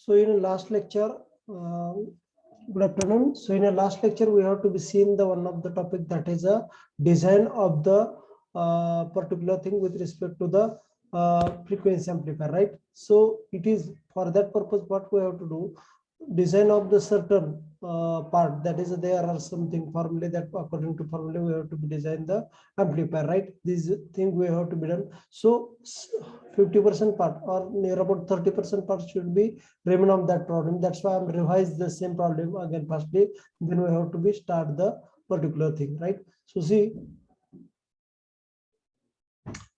So in the last lecture, good afternoon. So in the last lecture, we have to be seen the one of the topic that is a design of the particular thing with respect to the frequency amplifier, right? So it is for that purpose what we have to do, design of the certain part, that is there are something formula that according to formula we have to be design the amplifier, right? This thing we have to be done. So 50% part or near about 30% part should be remain of that problem. That's why I'm revise the same problem again firstly, then we have to be start the particular thing, right? So see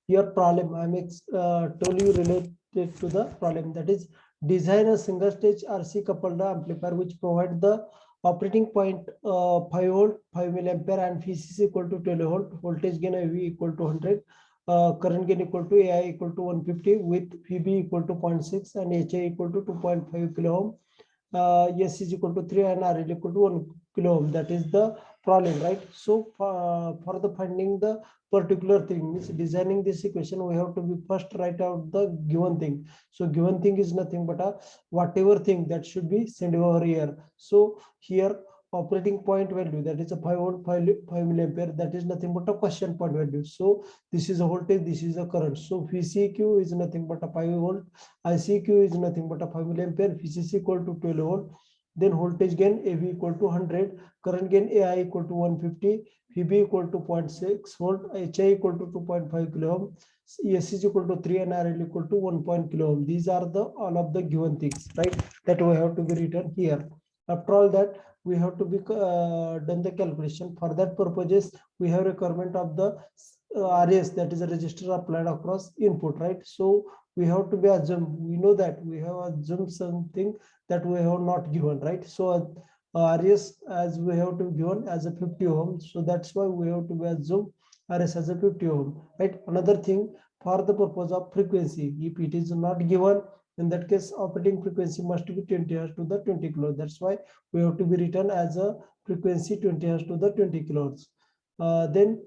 your problem, I'm told you related to the problem, that is design a single stage RC coupled amplifier which provide the operating point 5 volt 5 milliampere and VCC equal to 12 volt, voltage gain AV equal to 100, current gain equal to AI equal to 150 with VB equal to 0.6 and HA equal to 2.5 kilo ohm, S is equal to 3 and RL equal to 1 kilo ohm. That is the problem, right? So for the finding the particular thing means designing this equation, we have to be first write out the given thing. So given thing is nothing but a whatever thing that should be sent over here. So here operating point value, that is a 5 volt 5 milliampere, that is nothing but a question point value. So this is a voltage, this is a current. So VCQ is nothing but a 5 volt, ICQ is nothing but a 5 milliampere, VCC equal to 12 volt, then voltage gain AV equal to 100, current gain AI equal to 150, VB equal to 0.6 volt, HI equal to 2.5 kilo ohm, S is equal to 3 and RL equal to 1 kilo ohm. These are the all of the given things, right? That we have to be written here. After all that, we have to be done the calculation. For that purposes, we have requirement of the RS, that is a resistor applied across input, right? So we have to be assumed, we know that we have assumed something that we have not given, right? So RS as we have to given as a 50 ohm, so that's why we have to be assume RS as a 50 ohm, right? Another thing, for the purpose of frequency, if it is not given, in that case operating frequency must be 20 hertz to the 20 kilohertz. That's why we have to be written as a frequency 20 hertz to the 20 kilohertz. Then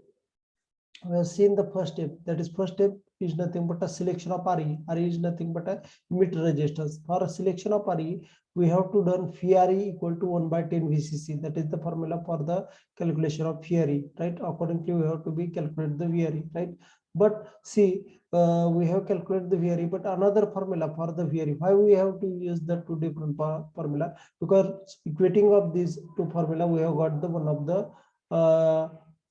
we have seen the first step, that is first step is nothing but a selection of RE. RE is nothing but a emitter resistance. For a selection of RE, we have to done phi RE equal to 1 by 10 VCC. That is the formula for the calculation of phi RE, right? Accordingly, we have to be calculate the VRE, right? But see, we have calculated the VRE, but another formula for the VRE. Why we have to use the two different formula? Because equating of these two formula, we have got the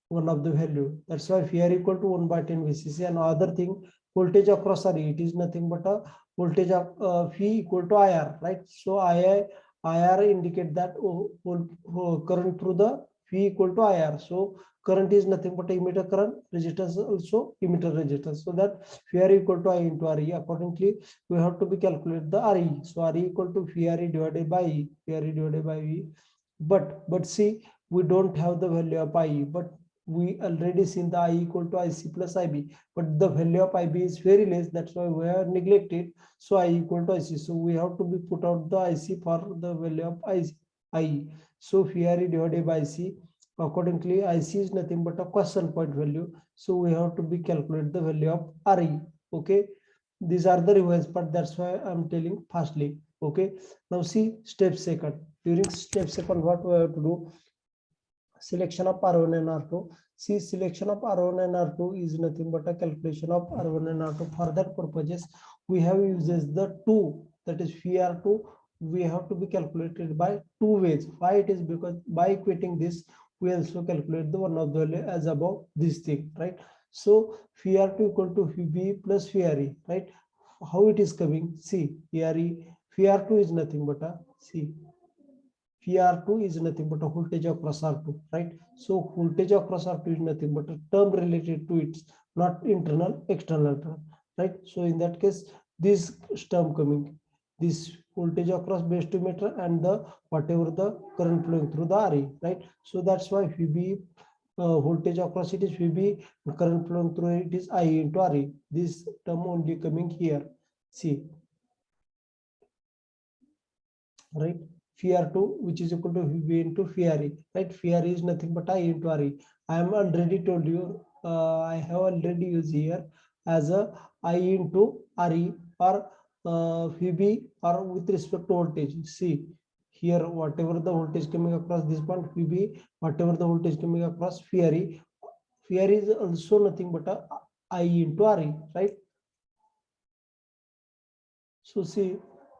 one of the value. That's why phi equal to 1 by 10 VCC. And other thing, voltage across RE, it is nothing but a voltage of phi equal to IR, right? So IR indicate that current through the phi equal to IR. So current is nothing but emitter current, resistance also emitter resistance. So that phi equal to I into RE. Accordingly, we have to be calculate the RE. So RE equal to phi divided by E, phi divided by E. But see, we don't have the value of IE, but we already seen the I equal to IC plus IB, but the value of IB is very less. That's why we are neglected. So I equal to IC. So we have to be put out the IC for the value of IE. So phi divided by IC. Accordingly, IC is nothing but a question point value. So we have to be calculate the value of RE. Okay. These are the revised part. That's why I'm telling fastly. Okay. Now see step second. During step second, what we have to do? Selection of R1 and R2. See, selection of R1 and R2 is nothing but a calculation of R1 and R2. For that purposes, we have uses the two, that is phi R2. We have to be calculated by two ways. Why it is? Because by equating this, we also calculate the one of the value as above this thing, right? So phi R2 equal to phi B plus phi RE, right? How it is coming? See, phi R2 is nothing but a, see, phi R2 is nothing but a voltage across R2, right? So voltage across R2 is nothing but a term related to it, not internal, external term, right? So in that case, this term coming, this voltage across base to emitter and the whatever the current flowing through the RE, right? So that's why VB voltage across it is VB, current flowing through it is I into RE. This term only coming here. See, right? Phi R2, which is equal to VB into phi RE, right? Phi RE is nothing but I into RE. I am already told you, I have already used here as a I into RE or VB or with respect to voltage. See here, whatever the voltage coming across this point VB, whatever the voltage coming across VRE, VRE is also nothing but a I into RE, right? So see,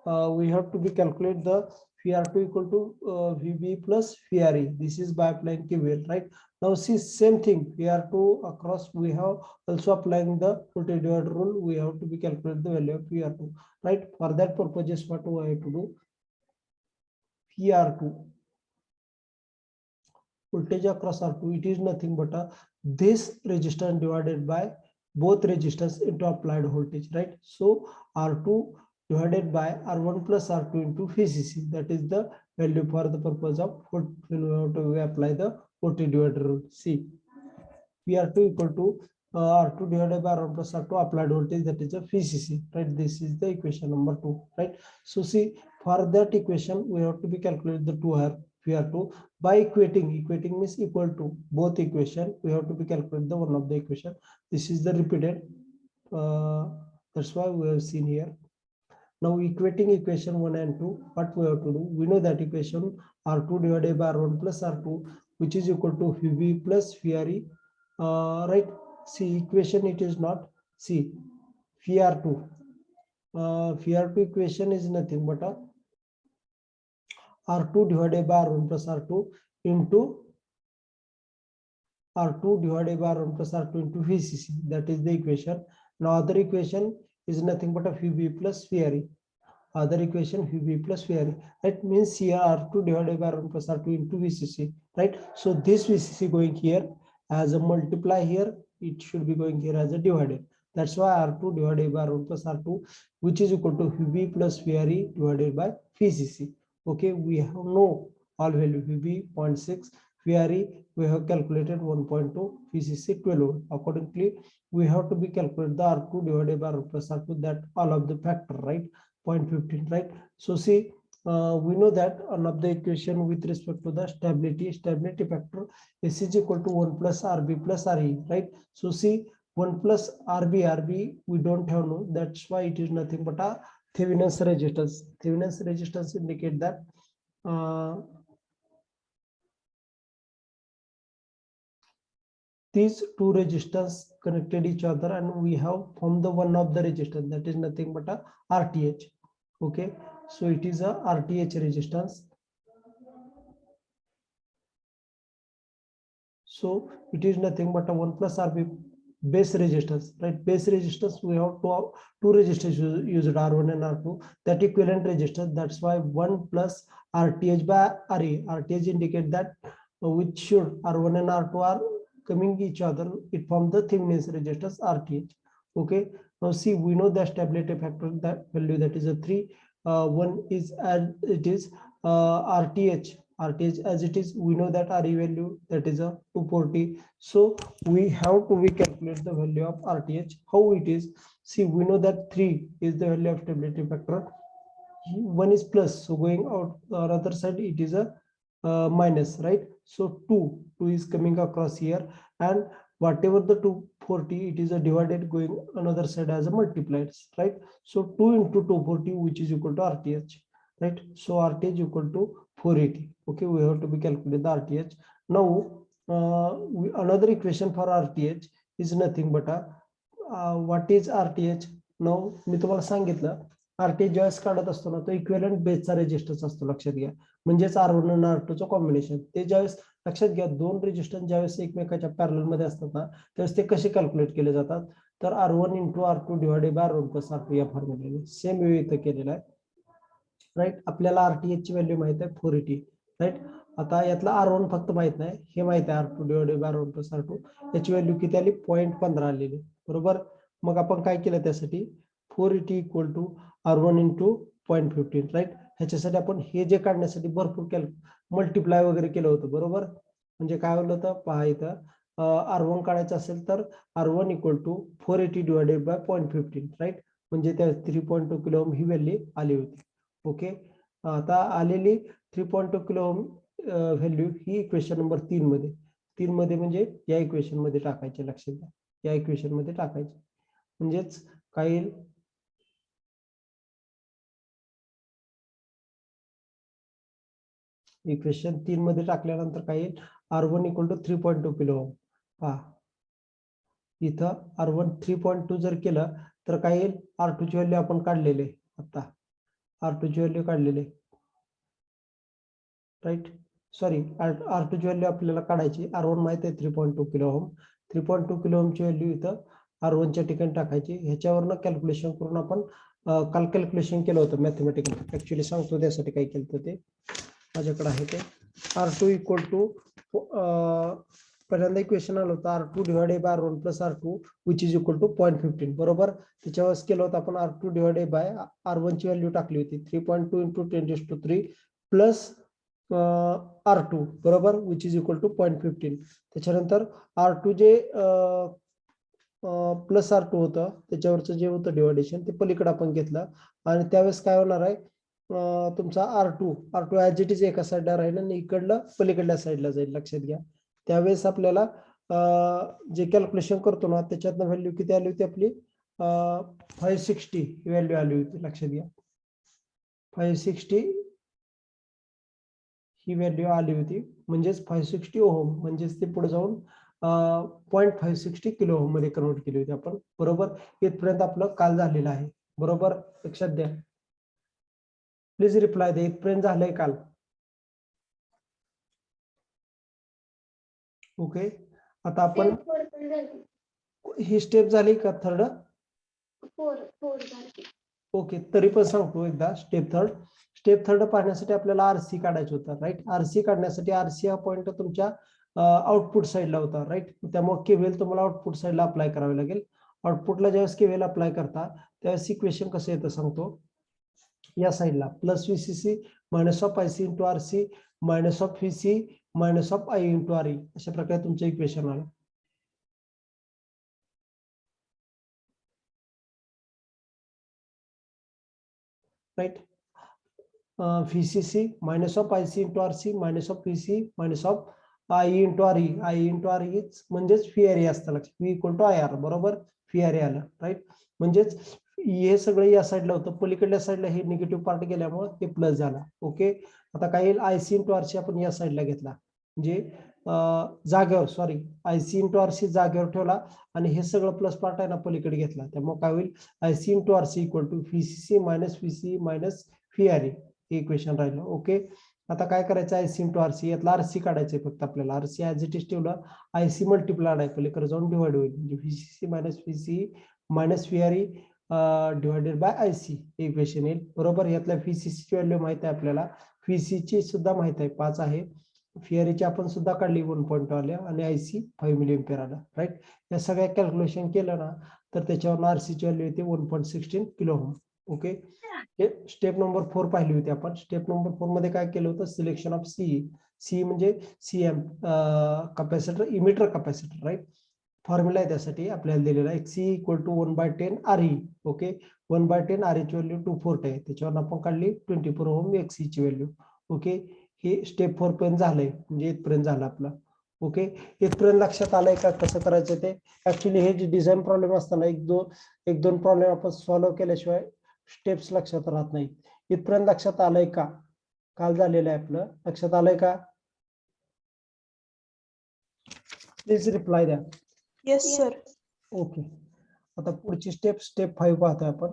we have to be calculate the VR2 equal to VB plus VRE. This is by applying KVL, right? Now see, same thing, VR2 across, we have also applying the voltage divider rule. We have to be calculate the value of VR2, right? For that purpose, what do I have to do? VR2 voltage across R2, it is nothing but this resistance divided by both resistance into applied voltage, right? So R2 divided by R1 plus R2 into VCC, that is the value for the purpose of when we apply the voltage divider rule. See, VR2 equal to R2 divided by R1 plus R2 applied voltage, that is a VCC, right? This is the equation number 2, right? So see, for that equation we have to be calculate the two here VR2 by equating means equal to both equation. We have to be calculate the one of the equation. This is the repeated, that's why we have seen here. Now equating equation 1 and 2, what we have to do? We know that equation R2 divided by R1 plus R2, which is equal to VB plus VRE, right? See, equation it is not. See, VR2, VR2 equation is nothing but a R2 divided by R1 plus R2 into R2 divided by R1 plus R2 into VCC. That is the equation. Now other equation is nothing but a VB plus VRE. Other equation VB plus VRE. That means here R2 divided by R1 plus R2 into VCC, right? So this VCC going here as a multiply here, it should be going here as a divided. That's why R2 divided by R1 plus R2, which is equal to VB plus VRE divided by VCC. Okay, we have no all value VB 0.6, VRE we have calculated 1.2, VCC 12 volt. Accordingly, we have to be calculate the R2 divided by R1 plus R2, that all of the factor, right? 0.15, right? So see, we know that one of the equation with respect to the stability factor, S is equal to 1 plus RB plus RE, right? So see, 1 plus RB we don't have, no, that's why it is nothing but a Thevenin's resistance. Thevenin's resistance indicate that these two resistors connected each other, and we have formed the one of the resistance, that is nothing but a RTH. Okay, so it is a RTH resistance. So it is nothing but a 1 plus RB base resistance, right? Base resistance, we have two resistors used, R1 and R2, that equivalent resistance. That's why 1 plus RTH by RE. RTH indicate that which should R1 and R2 are coming each other, it forms the Thevenin's resistance RTH. Okay, now see, we know the stability factor, that value, that is a 3. One is as it is, RTH as it is, we know that RE value, that is a 240. So we have to we calculate the value of RTH. How it is? See, we know that 3 is the value of stability factor, 1 is plus, so going out the other side it is a minus, right? So 2 is coming across here, and whatever the 240, it is a divided going another side as a multiplied, right? So 2 into 240, which is equal to RTH, right? So RTH equal to 480. Okay, we have to be calculate the RTH. Now another equation for RTH is nothing but what is RTH? Now मी तुम्हाला सांगितलं, RTH ज्यावेळेस काढत असतो ना, तो equivalent बेसचा resistance असतो, लक्षात घ्या. म्हणजेच R1 आणि R2 चं कॉम्बिनेशन. ते ज्यावेळेस लक्षात घ्या, दोन रेजिस्टन्स ज्यावेळेस एकमेकाच्या पॅरलल मध्ये असतात ना, त्यावेळेस ते कसे कॅल्क्युलेट केले जातात? तर R1 into R2 divided by R1 plus R2 या फॉर्म्युलेने सेम वे इथं केलेला आहे, राईट? आपल्याला RTH ची व्हॅल्यू माहित आहे 480, राईट? आता यातला R1 फक्त माहित नाही, हे माहित आहे R2 divided by R1 plus R2, याची व्हॅल्यू किती आली? 0.15 आलेली, बरोबर? मग आपण काय केलं त्यासाठी? 480 equal to R1 into 0.15, right? ह्याच्यासाठी आपण हे जे काढण्यासाठी भरपूर मल्टिप्लाय वगैरे केलं होतं, बरोबर? म्हणजे काय होलं होतं पहा, इथं R1 काढायचं असेल तर R1 equal to 480 divided by 0.15, right? म्हणजे त्या 3.2 किलो ओम ही व्हॅल्यू आली होती. ओके, आता आलेली 3.2 किलो ओम व्हॅल्यू ही इक्वेशन नंबर 3 मध्ये म्हणजे या इक्वेशन मध्ये टाकायचे, लक्षात घ्या, या इक्वेशन मध्ये टाकायचे. म्हणजेच काय येईल? इक्वेशन 3 मध्ये टाकल्यानंतर काय येईल, R1 equal to 3.2 kilo ohm. पहा इथं R1 3.2 जर केलं तर काय येईल, R2 ची व्हॅल्यू आपण काढलेले आता, R2 ची व्हॅल्यू काढलेली, राईट. सॉरी, R2 ची व्हॅल्यू आपल्याला काढायची. R1 माहित आहे 3.2 किलो ओम. 3.2 किलो ओमची व्हॅल्यू इथं R1 च्या ठिकाणी टाकायची. ह्याच्यावरनं कॅल्क्युलेशन करून आपण काल कॅल्क्युलेशन केलं होतं मॅथमॅटिकल. ऍक्च्युली सांगतो त्यासाठी काय केलं होतं ते, माझ्याकडे आहे ते. R2 इक्वल टू पहिल्यांदा इक्वेशन आलं होतं R2 divided by R1 plus R2 which is equal to 0.15. बरोबर. त्याच्यावर केलं होतं आपण R2 डिवायडेड बाय R1 ची व्हॅल्यू टाकली होती 3.2 इंटू 10⁻³ प्लस R2 बरोबर विच इज इक्वल टू 0.15. त्याच्यानंतर R2 जे प्लस R2 होतं त्याच्यावरचं जे होतं डिवायडेशन ते पलीकडे आपण घेतलं आणि त्यावेळेस काय होणार आहे, तुमचा R2 ऍज इट इज एका साईडला राहील आणि इकडलं पलीकडल्या साईडला जाईल. लक्षात घ्या. त्यावेळेस आपल्याला जे कॅल्क्युलेशन करतो ना त्याच्यातनं व्हॅल्यू किती आली होती आपली, 560 व्हॅल्यू आली होती. लक्षात घ्या 560 ही व्हॅल्यू आली होती. म्हणजेच 560 ओहम, म्हणजेच ते पुढे जाऊन 0.560 किलो ओहम मध्ये कन्वर्ट केली होती आपण. बरोबर. इथपर्यंत आपलं काल झालेलं आहे. बरोबर. लक्षात द्या. प्लीज रिप्लाय द्या. इथपर्यंत झालंय काल. ओके. आता आपण ही स्टेप झाली का थर्ड? ओके. तरी पण सांगतो एकदा स्टेप थर्ड पाहण्यासाठी आपल्याला आरसी काढायचं होतं. राईट. आरसी काढण्यासाठी आरसी हा पॉईंट तुमच्या आउटपुट साईडला होता. राईट. त्यामुळे केव्हीएल तुम्हाला आउटपुट साईडला अप्लाय करावे लागेल. आउटपुटला ज्यावेळेस केव्हीएल अप्लाय करता त्यावेळेस इक्वेशन कसं येतं सांगतो. या साईडला plus VCC minus of IC into RC minus of VC minus of I into RE अशा प्रकारे तुमचं इक्वेशन आलं. Right. VCC minus of IC into RC minus of VC minus of I into RE. I into RE म्हणजेच phi area असतं. लक्षात. V equal to IR. बरोबर. Phi area आलं. Right. म्हणजेच हे सगळं या साईडला होतं, पलीकडल्या साईडला हे निगेटिव्ह पार्ट गेल्यामुळे ते प्लस झाला. ओके. आता काय येईल, IC इंटू RC आपण या साईडला घेतला म्हणजे जागेवर, सॉरी, IC इंटू RC जागेवर ठेवला आणि हे सगळं प्लस पार्ट आहे ना पलीकडे घेतला. त्यामुळे काय होईल, IC into RC equal to VCC minus VC minus phi area. हे इक्वेशन राहिलं. ओके. आता काय करायचं, IC इंटू RC यातला RC काढायचंय फक्त आपल्याला. RC ऍज इट इज ठेवलं, IC मल्टिप्लाइड आहे पलीकडे जाऊन डिवाइड होईल. म्हणजे VCC minus VC minus phi area divided by IC equation येईल. बरोबर. यातल्या VCC ची व्हॅल्यू माहित आहे आपल्याला, VC ची सुद्धा माहित आहे 5 आहे. फिअरीची आपण सुद्धा काढली 1.2 आल्या आणि IC 5 मिली एम्पियर आला. राईट. या सगळ्या कॅल्क्युलेशन केलं ना तर त्याच्यावर RC ची व्हॅल्यू येते 1.16 kilo ohm. Okay. Step number 4 पाहिली होती आपण. स्टेप नंबर 4 मध्ये काय केलं होतं, सिलेक्शन ऑफ सी म्हणजे CM capacitor, emitter capacitor. Right. Formula आहे त्यासाठी आपल्याला दिलेला आहे, XC equal to 1/10 RE. Okay. 1/10 RE ची व्हॅल्यू 240 आहे. त्याच्यावर आपण काढली 24 ओहम XC ची व्हॅल्यू. ओके. हे स्टेप 4 पर्यंत झालंय, म्हणजे इथपर्यंत झालं आपलं. ओके. इथपर्यंत लक्षात आलंय का कसं करायचं ते. ऍक्च्युली हे जे डिझाईन प्रॉब्लेम असताना एक दोन प्रॉब्लेम आपण सॉल्व्ह केल्याशिवाय स्टेप्स लक्षात राहत नाही. इथपर्यंत लक्षात आलंय का, काल झालेलं आहे आपलं, लक्षात आलंय का? प्लीज रिप्लाय द्या. Yes sir. ओके. आता पुढची स्टेप 5 पाहतोय आपण.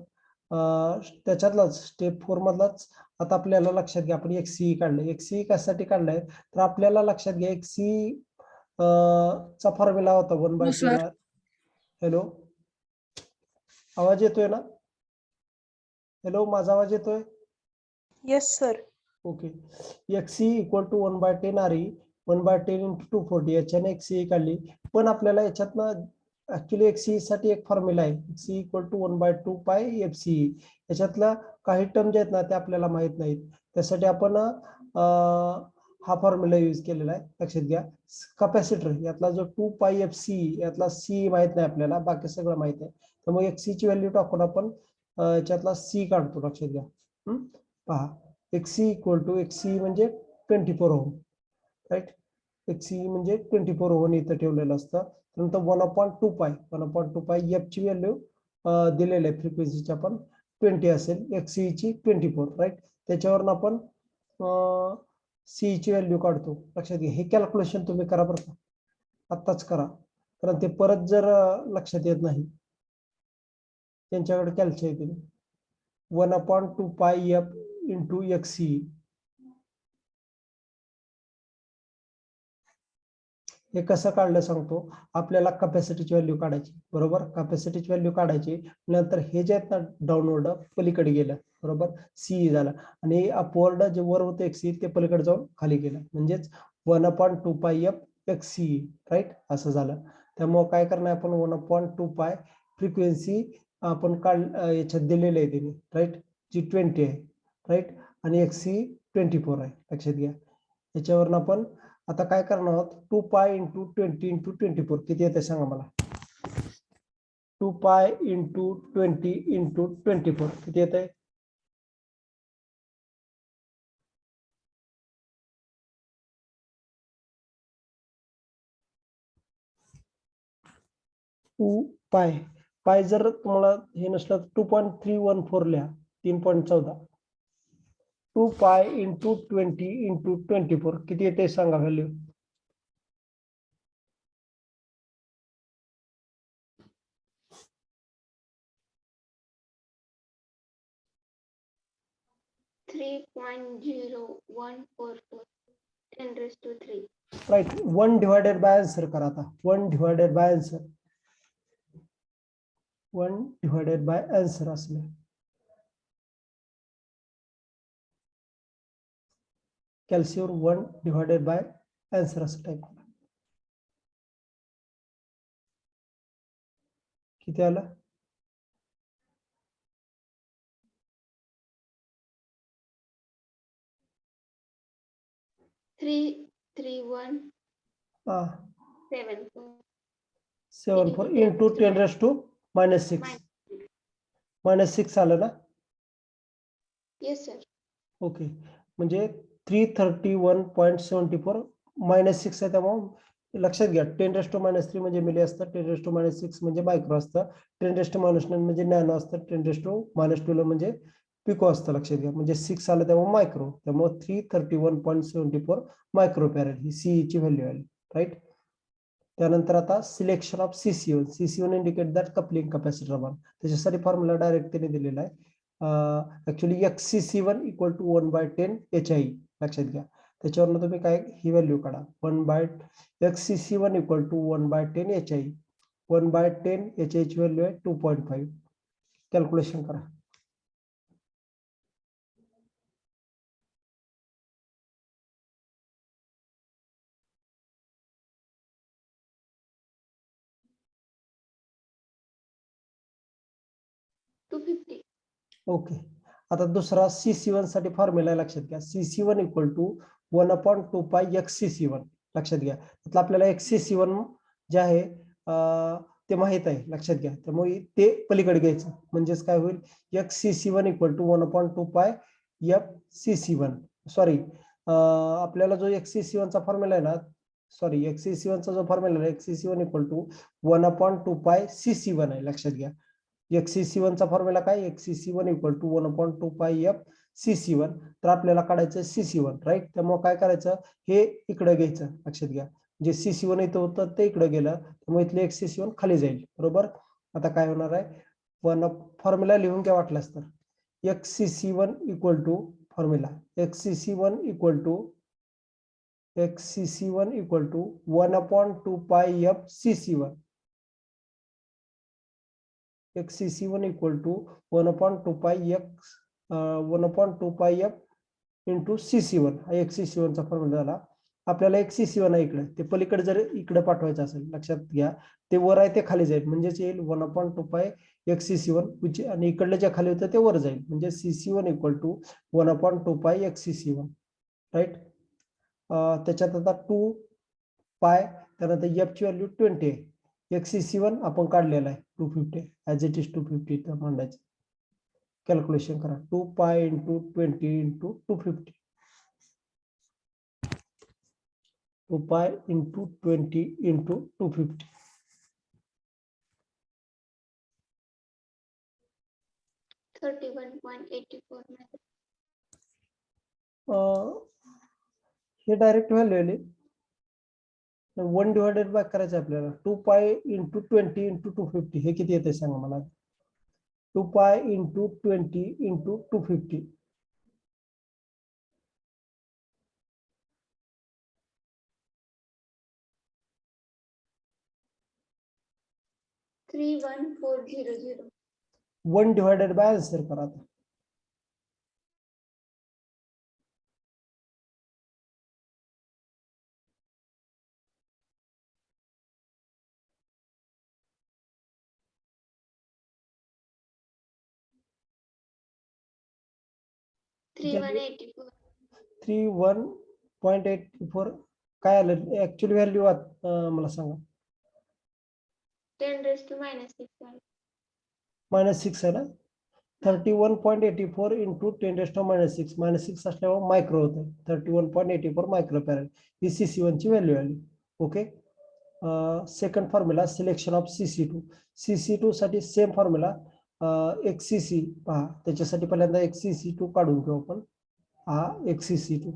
त्याच्यातलाच स्टेप 4 मधलाच आता आपल्याला लक्षात घ्या, आपण XCE काढलंय. XCE कशासाठी काढलंय तर आपल्याला लक्षात घ्या, XCE चा फॉर्म्युला होता 1/10. हॅलो, आवाज येतोय ना? हॅलो, माझा आवाज येतोय? Yes sir. Okay. XCE equal to 1/10 RE 1/10 into 240 याच्याने XCE काढली. पण आपल्याला याच्यातनं ऍक्च्युली XCE साठी एक फॉर्म्युला आहे, XCE इक्वल टू 1/2 पाय FCE. याच्यातला काही टर्म जे आहेत ना ते आपल्याला माहित नाहीत. त्यासाठी आपण हा फॉर्म्युला यूज केलेला आहे. लक्षात घ्या. कॅपॅसिटर यातला जो 2 पाय FCE यातला C माहित नाही आपल्याला, बाकी सगळं माहित आहे. त्यामुळे XCE ची व्हॅल्यू टाकून आपण याच्यातला C काढतो. लक्षात घ्या. पहा, XCE इक्वल टू XCE म्हणजे 24 ओहम. राईट. XCE म्हणजे 24 ओहम इथं ठेवलेलं असतं. नंतर 1/2 पाय F ची व्हॅल्यू दिलेली आहे फ्रिक्वेन्सीची, आपण 20 असेल, XCE ची 24. राईट. त्याच्यावरून आपण सी ची व्हॅल्यू काढतो. लक्षात घ्या, हे कॅल्क्युलेशन तुम्ही करा बरं का, आत्ताच करा, कारण ते परत जर लक्षात येत नाही, त्यांच्याकडे कॅल्क्युलेशन येते 1/2πf इंटू XC. हे कसं काढलं सांगतो. आपल्याला कॅपॅसिटीची व्हॅल्यू काढायची, बरोबर. कॅपॅसिटीची व्हॅल्यू काढायची, नंतर हे जे आहेत ना डाऊनवर्ड पलीकडे गेलं, बरोबर, सी झालं, आणि अपवर्ड जे वर होतं XC ते पलीकडे जाऊन खाली गेलं, म्हणजेच 1/2πf XC, राईट, असं झालं. त्यामुळे काय करणार आपण, 1/2π फ्रिक्वेन्सी आपण याच्यात दिलेले आहे तिने, राईट, जी 20 आहे, राईट, आणि XC 24 आहे. लक्षात घ्या, याच्यावरून आपण आता काय करणार आहोत, 2π इंटू 20 इंटू 24 किती येते सांगा मला. 2π इंटू 20 इंटू 24 किती येते? पाय जर तुम्हाला हे नसलं तर 2.314 लिहा, 3.14. 2π इंटू 20 इंटू 24 किती येते सांगा value. 3.0144 10⁻³ right. 1 divided by answer करा आता. 1 divided by answer, 1 divided by answer असले कॅल्सियम 1 डिवायडेड बाय आन्सर असं टाईप करा. किती आलं? 33174 इंटू 10⁻⁻6 -6 आलं ना. Yes sir. ओके, म्हणजे 331.74 -6 आहे, त्यामुळे लक्षात घ्या 10⁻³ म्हणजे मिली असतं, 10⁻6 म्हणजे मायक्रो असतं, 10⁻⁹ म्हणजे नॅनो असतं, 10⁻² म्हणजे पिको असतं. लक्षात घ्या, म्हणजे 6 आलं त्यामुळे मायक्रो, त्यामुळे 331.74 मायक्रो फॅरेड ही सीई ची व्हॅल्यू आली, राईट. त्यानंतर आता selection of CC1. CC1 indicate that coupling capacitor one. त्याच्यासाठी फॉर्म्युला डायरेक्ट त्याने दिलेला आहे. Actually XCC1 equal to 1/10 HI. लक्षात घ्या, त्याच्यावरून तुम्ही काय ही व्हॅल्यू काढा. XCC1 equal to 1/10 HI. 1/10 HI ची व्हॅल्यू आहे 2.5. कॅल्क्युलेशन करा. ओके, आता दुसरा CC1 साठी फॉर्म्युला आहे. लक्षात घ्या, CC1 इक्वल टू 1/2π XCC1. लक्षात घ्या, त्यातलं आपल्याला XCC1 जे आहे ते माहित आहे. लक्षात घ्या, त्यामुळे ते पलीकडे घ्यायचं, म्हणजेच काय होईल, XCC1 equal to 1/2π FCC1. Sorry, आपल्याला जो XCC1 चा फॉर्म्युला आहे ना, सॉरी, XCC1 चा जो फॉर्म्युला आहे XCC1 इक्वल टू 1/2π CC1 आहे. लक्षात घ्या, XCC1 चा फॉर्म्युला काय, XCC1 इक्वल टू 1/2π FCC1. तर आपल्याला काढायचं CC1, राईट. त्यामुळे काय करायचं, हे इकडे घ्यायचं. लक्षात घ्या, जे CC1 इथं होतं ते इकडे गेलं, त्यामुळे इथले XCC1 खाली जाईल, बरोबर. आता काय होणार आहे, फॉर्म्युला लिहून काय वाटलास तर, XCC1 equal to formula XCC1 equal to 1/2π FCC1. XCC1 equal to 1/2π F into CC1. हा XCC1 चा फॉर्म्युला झाला. आपल्याला XCC1 आहे इकडे, ते पलीकडे जर इकडे पाठवायचं असेल, लक्षात घ्या, ते वर आहे ते खाली जाईल, म्हणजेच येईल 1/2π XCC1, आणि इकडले जे खाली होतं ते वर जाईल, म्हणजे CC1 equal to 1/2π XCC1, right. त्याच्यात आता 2π, त्यानंतर F ची व्हॅल्यू 20 आहे. XCC1 आपण काढलेला आहे 250, ऍज इट इज 250 तर मांडायचं. कॅल्क्युलेशन करा, 2π इंटू 20 इंटू 250. 2π into 20 into 250. 31.84. हे डायरेक्ट व्हॅल्यू आली. 1 डिवायडेड बाय करायचं आपल्याला 2 पाय इंटू 20 इंटू 250 हे किती येते सांगा मला. 2 pi into 20 into 250. 31400. 1 divided by answer करा आता. 3184. 31.84 काय आलं ऍक्च्युअली व्हॅल्यू मला सांगा. 10 raised to minus 6. -6 आहे ना. 31.84 इंटू 10 रेस्ट टू -6 -6 असल्यावर मायक्रो होतं. 31.84 मायक्रोफॅरेड ही CC1 ची व्हॅल्यू आली. Okay. Second formula selection of CC2. CC2 साठी सेम फॉर्म्युला. एक CC पहा त्याच्यासाठी पहिल्यांदा एक CC2 काढून घेऊ आपण. हा एक CC2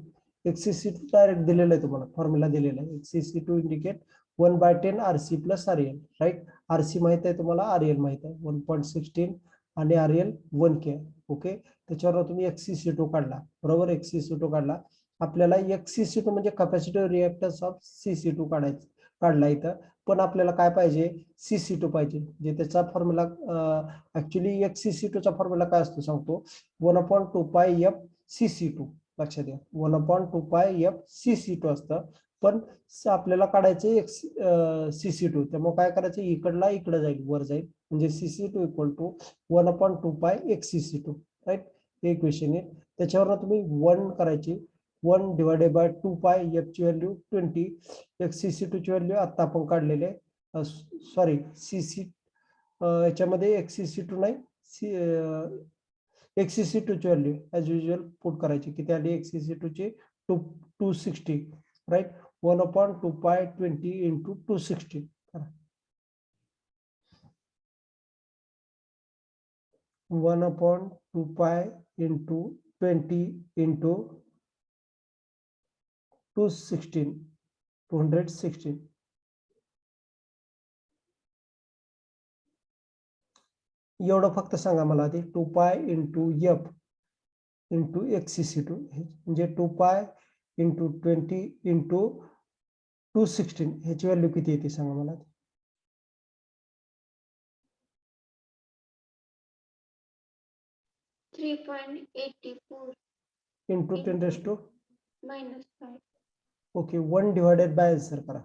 डायरेक्ट दिलेला आहे तुम्हाला फॉर्म्युला दिलेला आहे. CC2 indicate 1/10 RC plus RL. Right. RC माहित आहे तुम्हाला, RL माहित आहे. 1.16 आणि RL 1K. ओके. त्याच्यावर तुम्ही एक CC2 काढला. बरोबर. एक CC2 काढला. आपल्याला एक CC2 म्हणजे कॅपॅसिटिव्ह रिएक्टन्स ऑफ CC2 काढला इथं. पण आपल्याला काय पाहिजे, CC2 पाहिजे. जे त्याचा फॉर्म्युला ऍक्च्युली एक CC2 चा फॉर्म्युला काय असतो सांगतो. 1/2 पाय F CC2. लक्षात घ्या. 1/2 पाय F CC2 असतं. पण आपल्याला काढायचं एक CC2. त्यामुळे काय करायचं, इकडला इकडे जाईल, वर जाईल. म्हणजे CC2 इक्वल टू 1/2 पाय एक CC2. राईट. हे इक्वेशन आहे. त्याच्यावर तुम्ही 1 करायची. 1 डिवायडेड बाय 2 पाय F ची व्हॅल्यू 20. एक CC2 ची व्हॅल्यू आता आपण काढलेले. सॉरी याच्यामध्ये एक CC2 नाही, एक CC2 ची व्हॅल्यू ऍज युजल पुट करायची. किती आली एक CC2 ची 260. राईट. 1/2 पाय 20 इंटू 260. 1/2 pi into 20 into 216. एवढं फक्त सांगा मला आधी. 2 पाय इंटू F इंटू एक CC2 म्हणजे 2 पाय इंटू 20 इंटू 216 ह्याची व्हॅल्यू किती येते सांगा मला. 3.84 into 10 raise to -5. Okay. 1 divided by answer करा.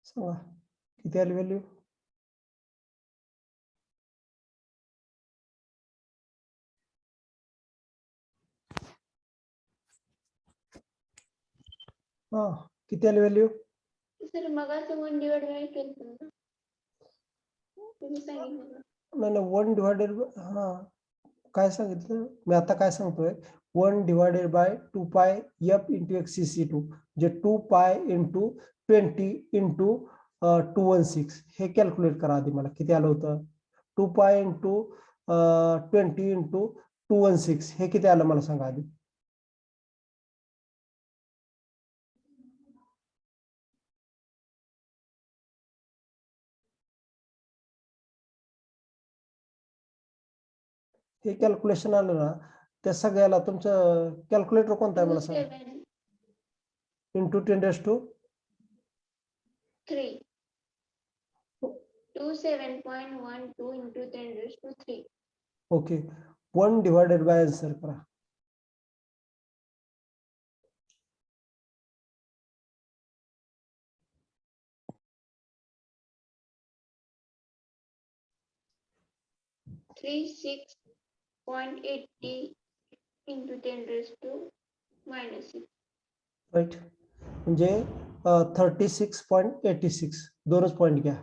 सांगा किती आली व्हॅल्यू. हा किती आली व्हॅल्यू. सर मग असं 1 डिवाइड बाय केलं ना तुम्ही सांगितलं. नाही 1 डिवायडेड हा काय सांगितलं मी आता. काय सांगतोय 1 डिवायडेड बाय 2 पाय F इंटू एक CC2 जे 2 पाय इंटू 20 इंटू 216 हे कॅल्क्युलेट करा आधी. मला किती आलं होतं. 2 पाय इंटू 20 इंटू 216 हे किती आलं मला सांगा आधी. हे कॅल्क्युलेशन आलं ना त्या सगळ्याला तुमचं कॅल्क्युलेटर कोणता आहे मला सांगा. Into 10 raise to 3. 27.12 into 10 raised to 3. Okay. 1 divided by answer करा. -3.80 into 10 raised to -6. राईट. म्हणजे 36.86 दोनच पॉईंट घ्या.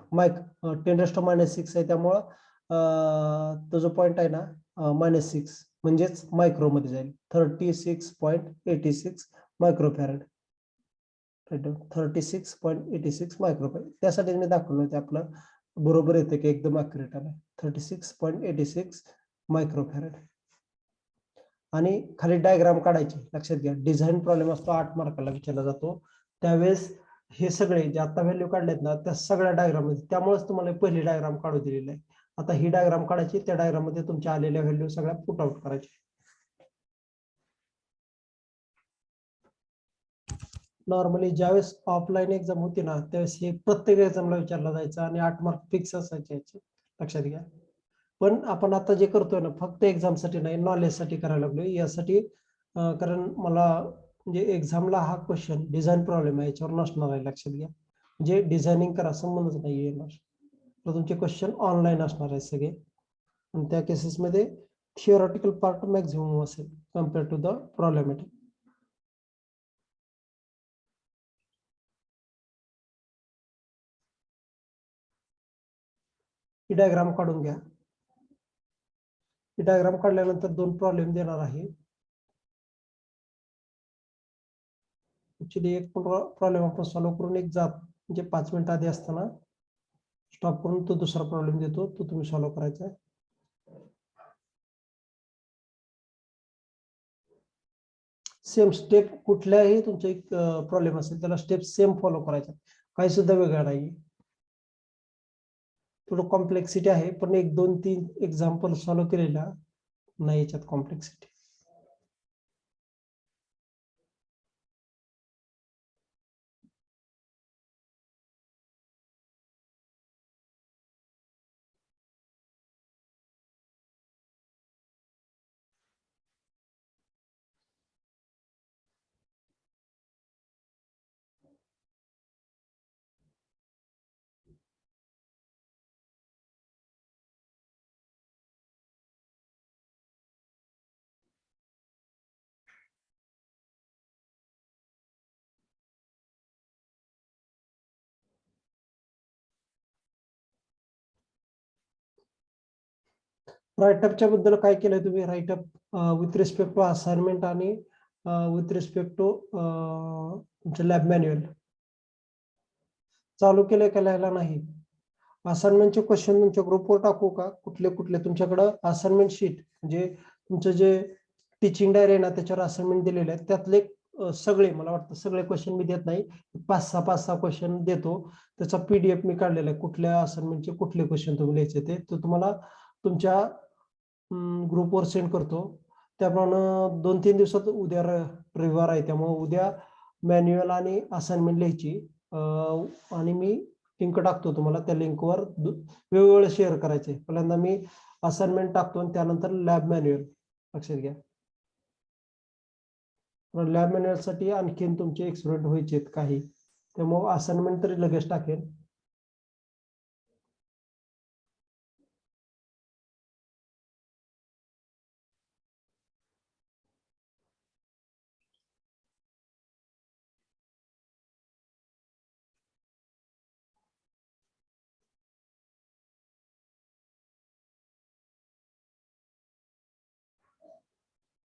10 रेस टू -6 आहे त्यामुळं तो जो पॉईंट आहे ना -6 म्हणजेच मायक्रो मध्ये जाईल 36.86 मायक्रोफॅरेड 36.86 मायक्रोफॅरेड त्यासाठी मी दाखवलं होते आपलं बरोबर येते की एकदम अॅक्युरेट आलं 36.86 मायक्रोफॅरेड आणि खाली डायग्राम काढायची लक्षात घ्या डिझाईन प्रॉब्लेम असतो 8 मार्काला विचारला जातो त्यावेळेस हे सगळे जे आता व्हॅल्यू काढलेत ना त्या सगळ्या डायग्राम मध्ये त्यामुळेच तुम्हाला पहिली डायग्राम काढू दिलेली आहे आता ही डायग्राम काढायची त्या डायग्राम मध्ये तुमच्या आलेल्या व्हॅल्यू सगळ्या पुट आउट करायची नॉर्मली ज्यावेळेस ऑफलाईन एक्झाम होती ना त्यावेळेस हे प्रत्येक एक्झामला विचारला जायचा आणि 8 मार्क फिक्स असायचे याचे लक्षात घ्या पण आपण आता जे करतोय ना फक्त एक्झाम साठी नाही नॉलेज साठी करायला लागलोय यासाठी कारण मला म्हणजे एक्झामला हा क्वेश्चन डिझाईन प्रॉब्लेम आहे याच्यावर नसणार आहे लक्षात घ्या म्हणजे डिझायनिंग करा संबंधच नाही येणार तर तुमचे क्वेश्चन ऑनलाईन असणार आहे सगळे आणि त्या केसेसमध्ये थिओरिटिकल पार्ट मॅक्झिमम असेल कम्पेअर टू द प्रॉब्लेमॅटिक ही डायग्राम काढून घ्या ही डायग्राम काढल्यानंतर 2 प्रॉब्लेम देणार आहे ऍक्च्युली एक प्रॉब्लेम आपण सॉल्व्ह करून एक जात म्हणजे 5 मिनिट आधी असताना स्टॉप करून तो दुसरा प्रॉब्लेम देतो तो तुम्ही सॉल्व्ह करायचा आहे सेम स्टेप कुठल्याही तुमचा एक प्रॉब्लेम असेल त्याला स्टेप सेम फॉलो करायचा काही सुद्धा वेगळं नाही थोडं कॉम्प्लेक्सिटी आहे पण 1 2 3 एक्झाम्पल सॉल्व्ह केलेला नाही याच्यात कॉम्प्लेक्सिटी राईटअपच्या बद्दल काय केलंय तुम्ही write up with respect to assignment आणि विथ रिस्पेक्ट टू तुमचं लॅब मॅन्युअल चालू केलंय का लिहायला नाही असाइनमेंटचे क्वेश्चन तुमच्या ग्रुपवर टाकू का कुठले कुठले तुमच्याकडं असाइनमेंट शीट म्हणजे तुमचं जे टीचिंग डायरी आहे ना त्याच्यावर असाइनमेंट दिलेले आहेत त्यातले सगळे मला वाटतं सगळे क्वेश्चन मी देत नाही 5-6 क्वेश्चन देतो त्याचा PDF मी काढलेला आहे कुठल्या असाइनमेंटचे कुठले क्वेश्चन तुम्ही लिहायचे ते तुम्हाला तुमच्या ग्रुपवर सेंड करतो त्याप्रमाणे 2-3 दिवसात उद्या रविवार आहे त्यामुळे उद्या मॅन्युअल आणि असाइनमेंट लिहायची आणि मी लिंक टाकतो तुम्हाला त्या लिंकवर वेगवेगळं शेअर करायचे पहिल्यांदा मी असाइनमेंट टाकतो आणि त्यानंतर लॅब मॅन्युअल लक्षात घ्या लॅब मॅन्युअल साठी आणखीन तुमचे एक्सपेरिमेंट व्हायचे काही त्यामुळे असाइनमेंट तरी लगेच टाकेल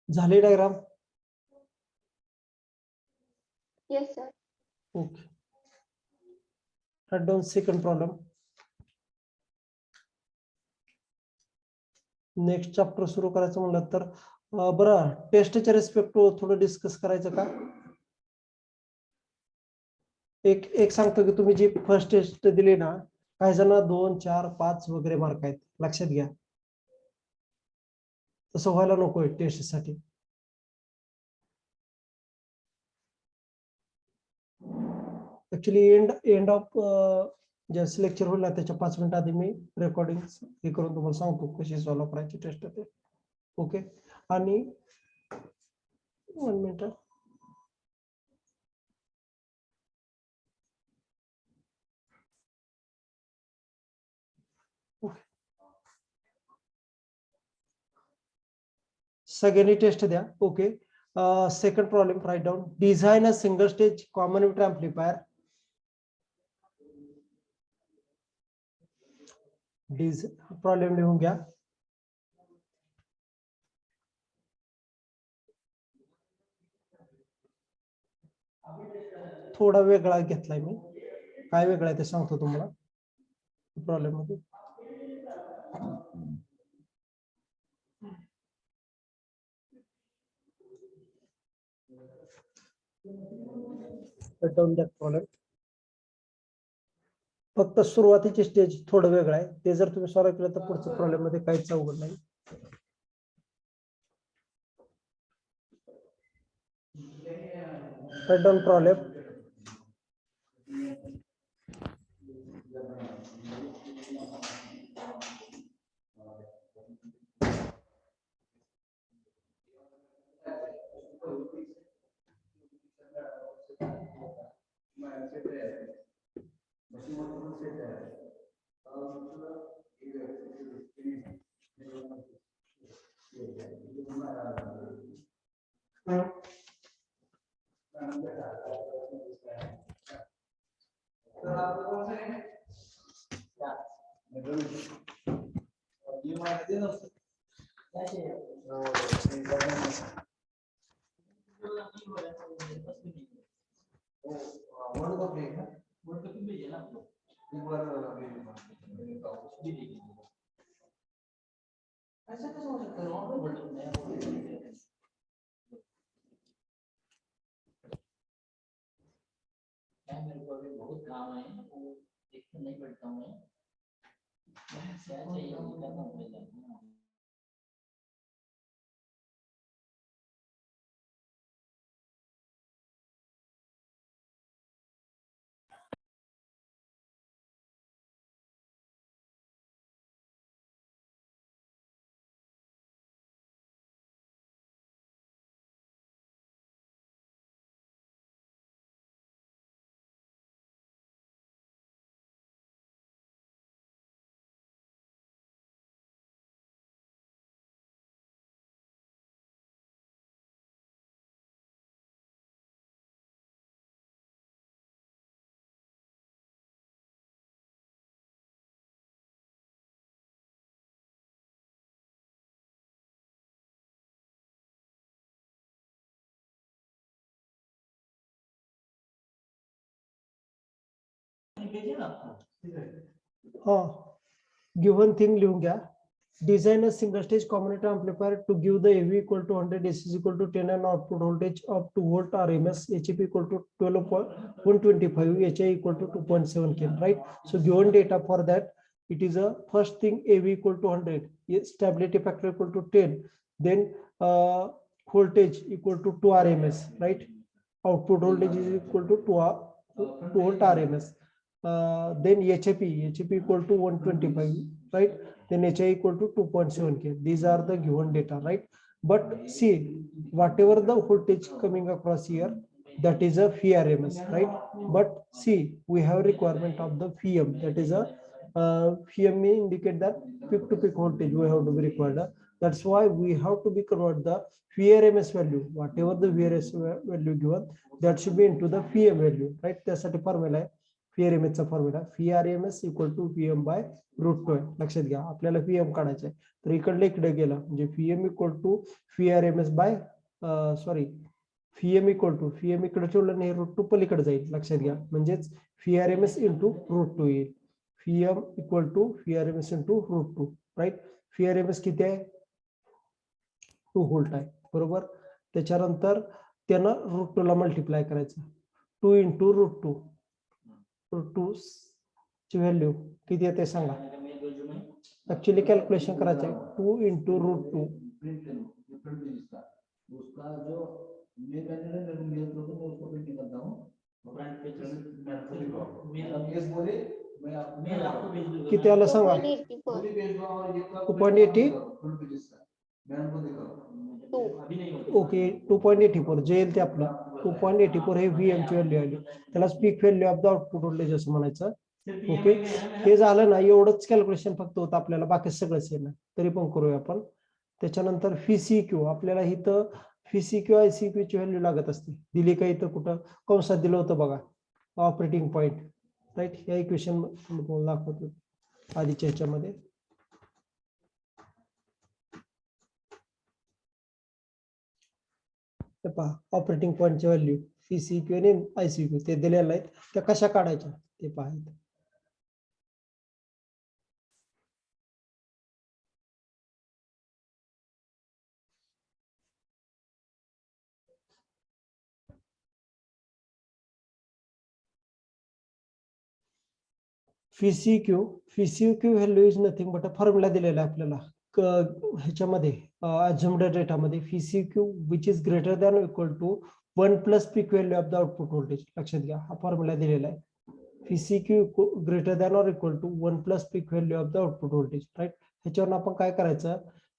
झाली diagram yes sir okay down second problem next chapter सुरू करायचं म्हणलं तर बरं टेस्टच्या रिस्पेक्ट थोडं डिस्कस करायचं का एक सांगतो की तुम्ही जी फर्स्ट टेस्ट दिली ना काही जण 2 4 5 वगैरे मार्क आहेत लक्षात घ्या तसं व्हायला नकोय टेस्ट साठी ऍक्च्युली एंड ऑफ ज्या लेक्चर होईल ना त्याच्या 5 मिनिट आधी मी रेकॉर्डिंग हे करून तुम्हाला सांगतो कशी सॉल्व्ह करायची टेस्ट ते ओके आणि 1 मिनिट सगळ्यांनी टेस्ट द्या okay second problem write down design a single stage common amplifier problem लिहून घ्या. थोडा वेगळा घेतलाय मी. काय वेगळा आहे ते सांगतो तुम्हाला प्रॉब्लेम मध्ये. प्रॉब्लेम फक्त सुरुवातीची स्टेज थोडं वेगळं आहे. ते जर तुम्ही सॉल्व्ह केलं तर पुढच्या प्रॉब्लेम मध्ये काहीच अवघड नाही. प्रॉब्लेम मेरे को अभी बहुत काम है, वो देख नहीं बैठता हूँ मैं, क्या चाहिए करना पड़ेगा. गिवन थिंग लिहून घ्या. Design a single stage combinator amplifier to give the AV equal to 100, AC is equal to 10 and output voltage of 2 volt RMS, HEP equal to 12.125, HI equal to 2.7 K, right? So given data for that, it is a first thing AV equal to 100, stability factor equal to 10, then voltage equal to 2 RMS, right? Output voltage is equal to 2 volt RMS. Then HEP equal to 125, right? Then HI equal to 2.7 K. These are the given data, right? But see, whatever the voltage coming across here, that is a phi RMS, right? But see, we have requirement of the phi-m, that is a phi-m may indicate that peak to peak voltage we have to be required. That's why we have to be convert the phi RMS value, whatever the VRS value given, that should be into the phi-m value, right? That's the formula. Phi RMS चा formula phi RMS equal to pm by root 2. लक्षात घ्या, आपल्याला pm काढायचं आहे. तर इकडले इकडे गेला म्हणजे pm equal to phi RMS by pm इकडे ठेवलं नाही, रूट 2 पलीकडे जाईल. लक्षात घ्या, म्हणजेच phi RMS into root 2 येईल. pm equal to phi RMS into root 2, right? phi RMS किती आहे? 2 व्होल्ट आहे, बरोबर. त्याच्यानंतर त्यानं रूट 2 ला मल्टिप्लाय करायचं. 2 into root 2, रूट 2 ची व्हॅल्यू किती येते सांगा. ऍक्च्युअली कॅल्क्युलेशन करायचं आहे. 2 into root 2, उसका जो मैं मैंने तो उसको प्रिंट करता हूँ. किती आलं सांगा. 2.80. ओके, 2.84 जे येईल ते आपलं 2.84 हे VM ची व्हॅल्यू आली. त्याला speak value of the output voltage असं म्हणायचं. ओके, हे झालं ना, एवढंच कॅल्क्युलेशन फक्त होतं आपल्याला, बाकी सगळंच आहे ना, तरी पण करूया आपण. त्याच्यानंतर FCQ, आपल्याला इथं FCQ ICQ ची व्हॅल्यू लागत असते. दिली का इथं कुठं कंसात दिलं होतं बघा, ऑपरेटिंग पॉईंट, राईट? या इक्वेशन दाखवतो आधीच्या ह्याच्यामध्ये. हे पहा ऑपरेटिंग पॉईंटची व्हॅल्यू FCQ आणि ICQ ते दिलेलं आहेत, त्या कशा काढायच्या ते पहा. FCQ value is nothing but formula दिलेला आहे आपल्याला ह्याच्यामध्ये अज्युम्ड डेटामध्ये. FCQ which is greater than equal to 1 plus peak value of the output voltage. लक्षात घ्या, हा फॉर्म्युला दिलेला आहे. FCQ greater than or equal to 1 plus peak value of the output voltage. Right, ह्याच्यावर आपण काय करायचं,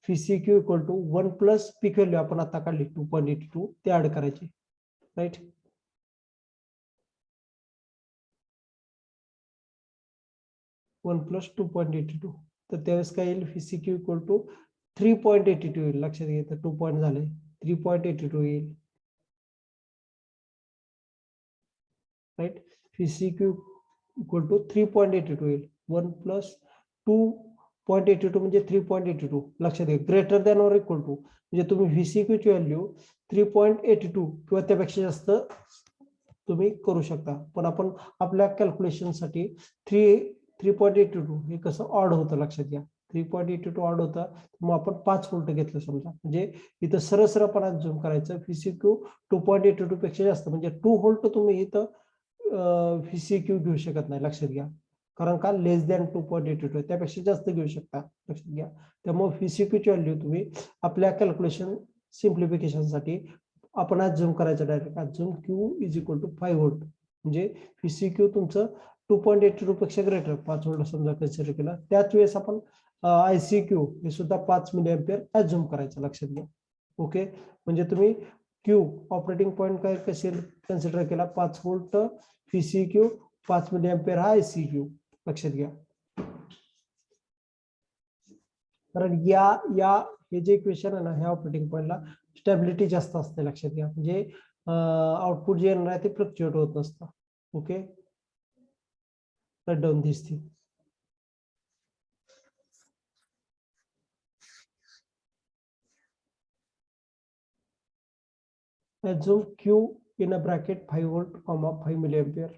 FCQ equal to 1 plus peak value आपण आता काढली 2.82 ते ऍड करायचे. राईट, 1 प्लस 2.82, तर त्यावेळेस काय येईल, FCQ इक्वल टू 3.82 येईल. लक्षात घ्या, 2 पॉईंट झाले, 3.82 येईल. राईट, FCQ इक्वल टू 3.82 येईल. 1 प्लस 2.82 म्हणजे 3.82. लक्षात घ्या, greater than or equal to म्हणजे तुम्ही FCQ ची व्हॅल्यू 3.82 किंवा त्यापेक्षा जास्त तुम्ही करू शकता, पण आपण आपल्या कॅल्क्युलेशन साठी 3.82 हे कसं ऑड होतं. लक्षात घ्या, 3.82 ऑड होतं, मग आपण 5 व्होल्ट घेतलं समजा, म्हणजे इथं सरळ झूम करायचं. FCQ 2.82 पेक्षा जास्त म्हणजे 2 व्होल्ट तुम्ही इथं FCQ घेऊ शकत नाही. लक्षात घ्या, कारण का लेस दॅन 2.82 त्यापेक्षा जास्त घेऊ शकता. लक्षात घ्या, त्यामुळे FCQ ची व्हॅल्यू तुम्ही आपल्या कॅल्क्युलेशन सिम्प्लिफिकेशन साठी आपण आज झूम करायचं, डायरेक्ट आज zoom Q is equal to 5 volt म्हणजे FCQ तुमचं 2.82 पेक्षा ग्रेटर 5 व्होल्ट समजा कन्सिडर केला. त्याच वेळेस आपण ICQ हे सुद्धा 5 मिली एम्पियर आज झूम करायचं. लक्षात घ्या, ओके. म्हणजे तुम्ही Q ऑपरेटिंग पॉईंट काय कसे कन्सिडर केला, 5 व्होल्ट FCQ, 5 मिली एम्पियर हा ICQ. लक्षात घ्या, कारण या हे जे इक्वेशन आहे ना, ह्या ऑपरेटिंग पॉईंटला स्टॅबिलिटी जास्त असते. लक्षात घ्या, म्हणजे आउटपुट जे येणार आहे ते फ्लक्च्युएट होत नसतं. Okay, write down these things. Assume Q in a bracket 5 volt, 5 milliampere.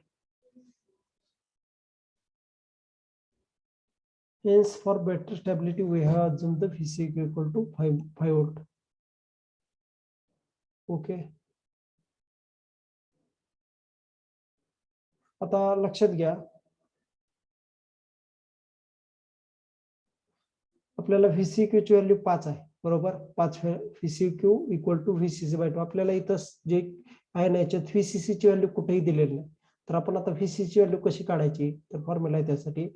Hence, for better stability, we have assumed the FCQ equal to 5 volt. Okay. आता लक्षात घ्या, आपल्याला FCQ ची व्हॅल्यू 5 आहे, बरोबर. 5 FCQ इक्वल टू VCC/2. आपल्याला इथं जे आहे ना, याच्यात VCC ची व्हॅल्यू कुठेही दिलेली नाही, तर आपण आता VCC ची व्हॅल्यू कशी काढायची, तर फॉर्म्युला आहे त्यासाठी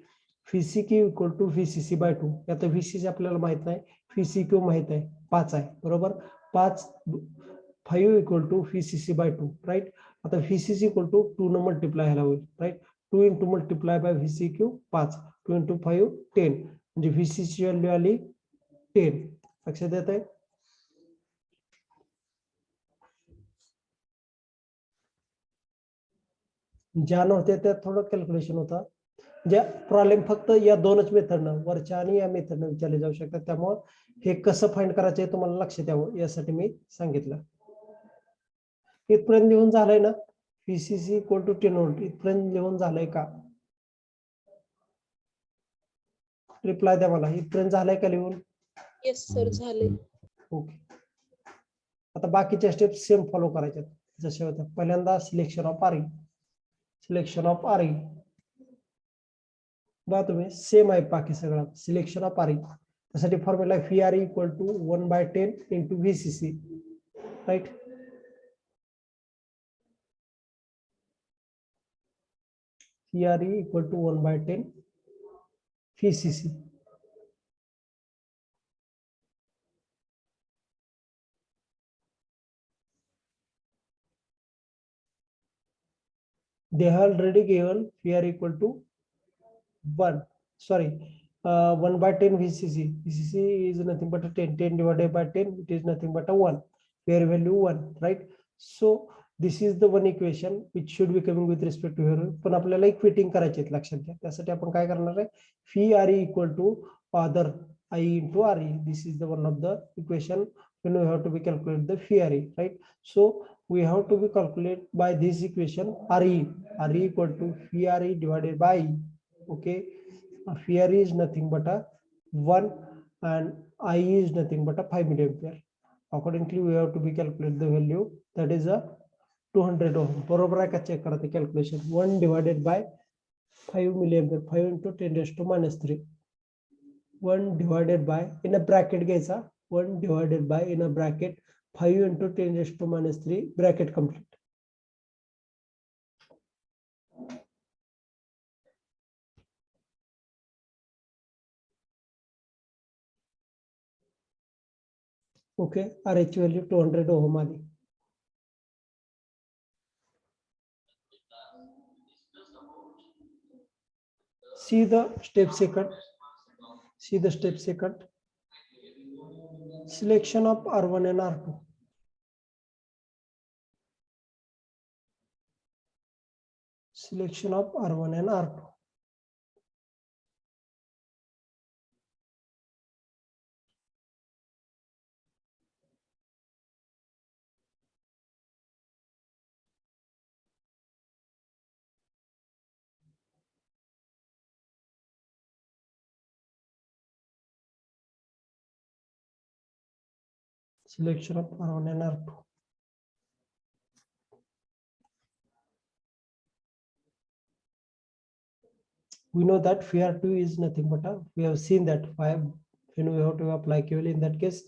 FCQ इक्वल टू VCC/2. आता VCC आपल्याला माहित नाही, FCQ माहित आहे 5 आहे, बरोबर. 5 इक्वल टू VCC/2. राईट, आता VCC इक्वल टू 2 न मल्टिप्लाय ह्याला होईल. Right, 2 into multiply by VCQ 5, 2 इंटू 5 10 म्हणजे VCC ची व्हॅल्यू आली 10. लक्षात येत आहे, ज्या नव्हत्या त्यात थोडं कॅल्क्युलेशन होतं. ज्या प्रॉब्लेम फक्त या दोनच मेथडनं, वरच्या आणि या मेथडनं विचारले जाऊ शकतात. त्यामुळं हे कसं फाइंड करायचं हे तुम्हाला लक्षात यावं यासाठी मी सांगितलं. इथपर्यंत लिहून झालंय ना, VCC इक्वल टू 10 व्होल्ट इथपर्यंत लिहून झालंय का? रिप्लाय द्या मला, इथपर्यंत झालंय का लिहून? येस सर, झाले. ओके, आता बाकीच्या स्टेप सेम फॉलो करायच्या जसे होत्या. पहिल्यांदा सिलेक्शन ऑफ आरई, बघा तुम्ही सेम आहे बाकी सगळं. सिलेक्शन ऑफ आरई त्यासाठी formula FRE equal to 1/10 into VCC. Right, FRE equal to 1/10 VCC. They have already given FRE equal to 1. Sorry, 1/10 VCC. VCC is nothing but a 10. 10 divided by 10, it is nothing but a 1. FRE value 1. Right. So this is the one equation which should be coming with respect to here. पण आपल्याला equating करायचे आहेत. लक्षात घ्या, त्यासाठी आपण काय करणार आहे, FRE equal to other I into RE. This is the one of the equation when we have to be calculate the phi RE, right? So we have to be calculate by this equation RE equal to phi RE divided by I. Okay, phi RE is nothing but a 1 and I is nothing but a 5 milliampere. Accordingly, we have to be calculate the value that is a 200 ohm. बरोबर आहे का check करा ते calculation. 1 divided by 5 milliampere, 5 into 10 raised to minus 3. 1 divided by in a bracket घ्यायचा 1 divided by in a bracket 5 into 10 raised to minus 3 bracket complete. Okay, RH value 200 ohm आली. See the step second. See the step second. Selection of R1 and R2. Selection of R1 and R2. Selection of R1 and R2. We know that phi R2 is nothing but we have seen that when we have to apply KVL, in that case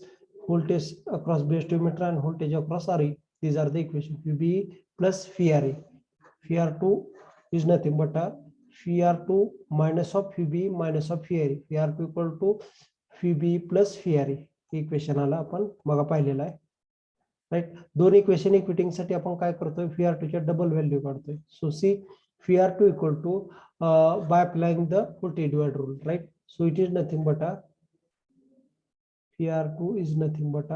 voltage across base 2 meter and voltage across RE. These are the equations. VB plus phi RE. Phi R2 is nothing but phi R2 minus of VB minus of phi RE. Phi R2 equal to VB plus phi RE. Equation आला आपण बघा पाहिलेला आहे, right. दोन equation इक्विटिंग साठी आपण काय करतोय, phi R2 च्या डबल व्हॅल्यू काढतोय. So C phi R2 equal to by applying the voltage divider rule, right? So it is nothing but phi R2 is nothing but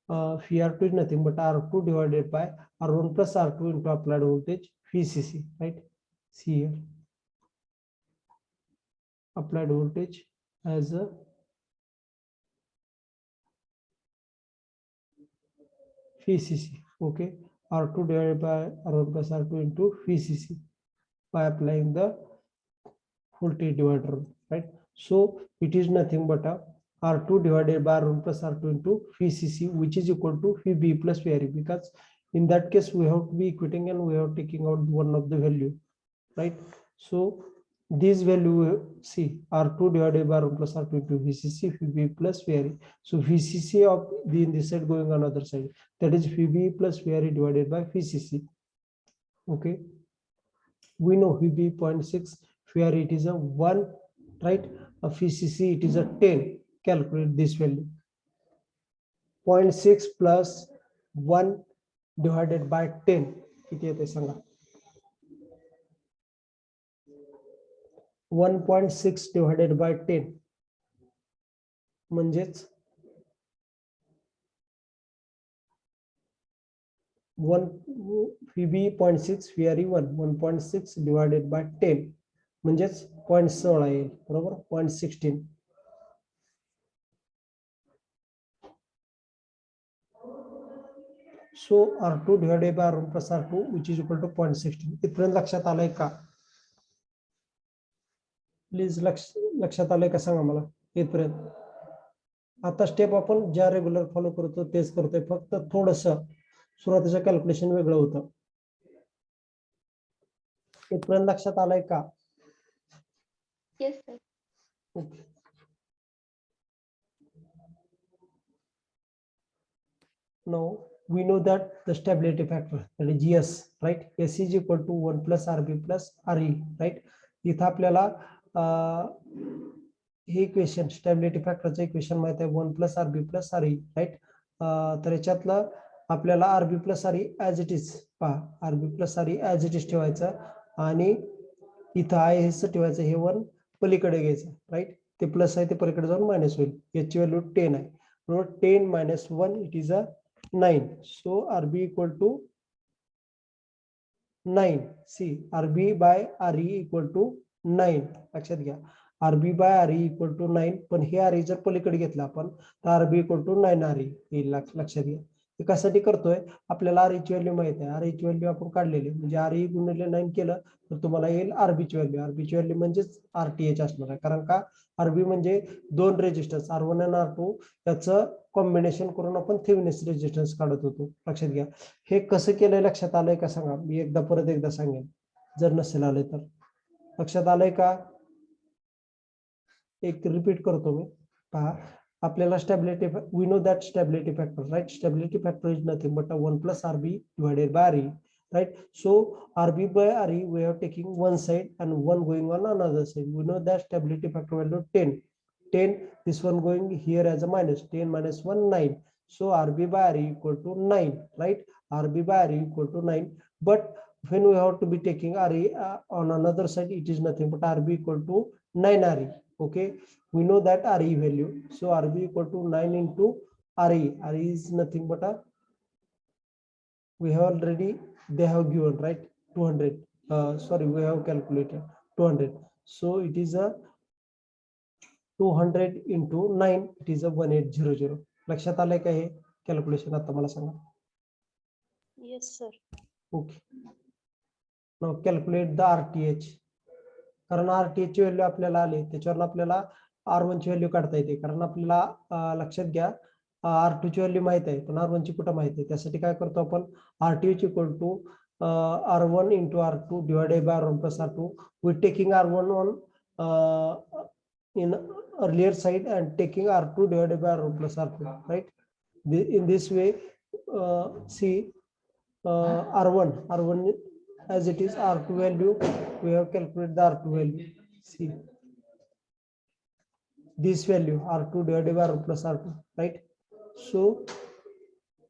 phi R2 is nothing but R2 divided by R1 plus R2 into applied voltage phi CC, right? See here, applied voltage as a phi CC, okay? R2 divided by R1 plus R2 into phi CC by applying the voltage divider, right? So it is nothing but R2 divided by R1 plus R2 into phi CC, which is equal to phi B plus phi RE, because in that case we have to be equating and we are taking out one of the value, right? So this value, see, R2 divided by R1 plus R2 into VCC, phi B plus phi RE. So VCC of the in this side going on other side, that is phi B plus phi RE divided by phi CC. Okay, we know phi B 0.6, phi RE it is a 1, right? A phi CC it is a 10. Calculate this value. 0.6 plus 1 divided by 10 किती येते सांगा. 1.6 divided by 10 म्हणजेच 1 phi B 0.6 phi RE 1.6 divided by 10 म्हणजेच 0.16 येईल, बरोबर. 0.16. So R2 divided by R1 plus R2 which is equal to 0.16. इथपर्यंत लक्षात आलंय का? प्लीज लक्षात आलंय का सांगा मला इथपर्यंत. आता स्टेप आपण ज्या रेग्युलर फॉलो करतो तेच करतोय, फक्त थोडस सुरुवातीचं कॅल्क्युलेशन वेगळं होतं. इथपर्यंत लक्षात आलंय का? Yes sir. Okay. Now we know that the stability factor, that is GS, right? S is equal to 1 plus RB plus RE, right? इथं आपल्याला हे इक्वेशन स्टॅबिलिटी फॅक्टरचं इक्वेशन माहित आहे 1 plus RB plus RE, right. तर याच्यातलं आपल्याला RB plus RE as it is पहा, RB plus RE as it is ठेवायचं आणि इथं आहे हे ठेवायचं, हे 1 पलीकडे घ्यायचं, राईट. ते प्लस आहे ते पलीकडे जाऊन मायनस होईल. याची व्हॅल्यू 10 आहे, बरोबर. 10 minus 1 it is a 9. So RB equal to 9. See, RB by RE equal to 9. लक्षात घ्या. RB by RE equal to 9, पण हे RE जर पलीकडे घेतलं आपण तर RB इक्वल टू 9 RE येईल, लक्षात घ्या. हे कशासाठी करतोय, आपल्याला RE ची व्हॅल्यू माहित आहे, RE ची व्हॅल्यू आपण काढलेली म्हणजे RE गुणिले 9 केलं तर तुम्हाला येईल RB ची व्हॅल्यू. RB ची व्हॅल्यू म्हणजेच RTH असणार आहे, कारण का RB म्हणजे दोन रेजिस्टन्स R1 आणि R2 याचं कॉम्बिनेशन करून आपण थेवेनिन रेजिस्टन्स काढत होतो, लक्षात घ्या. हे कसं केलंय लक्षात आलंय का सांगा, मी परत एकदा सांगेन जर नसेल आले तर. लक्षात आलंय का, एक रिपीट करतो मी, पहा. आपल्याला stability, we know that stability factor, right. Stability factor is nothing but 1 plus RB divided by RE, right? So RB by RE we are taking one side and one going on another side. We know that stability factor value 10, this one going here as a minus 10 minus 1 9. So RB by RE equal to 9, right? RB by RE equal to 9, but when we have to be taking RE on another side, it is nothing but RB equal to 9 RE. Okay, we know that RE value, so RB equal to 9 into RE. RE is nothing but we have already, they have given, right, 200. Sorry, we have calculated 200, so it is a 200 into 9, it is a 1800. लक्षात आलंय का हे calculation, आता मला सांगा. Yes, sir. Okay, now calculate the RTH. कारण RTH ची value आपल्याला आली, त्याच्यावर आपल्याला R1 ची व्हॅल्यू काढता येते, कारण आपल्याला लक्षात घ्या R2 ची व्हॅल्यू माहित आहे पण R1 ची कुठं माहिती आहे. त्यासाठी काय करतो आपण, RTH equal to R1 into R2 divided by R1 plus R2. We're taking R1 on in earlier side and taking R2 divided by R1 plus R2, right? In this way, see, R1 as it is R2 value, we have calculated the R2 value. See, this value R2 divided by R1 plus R2, right? So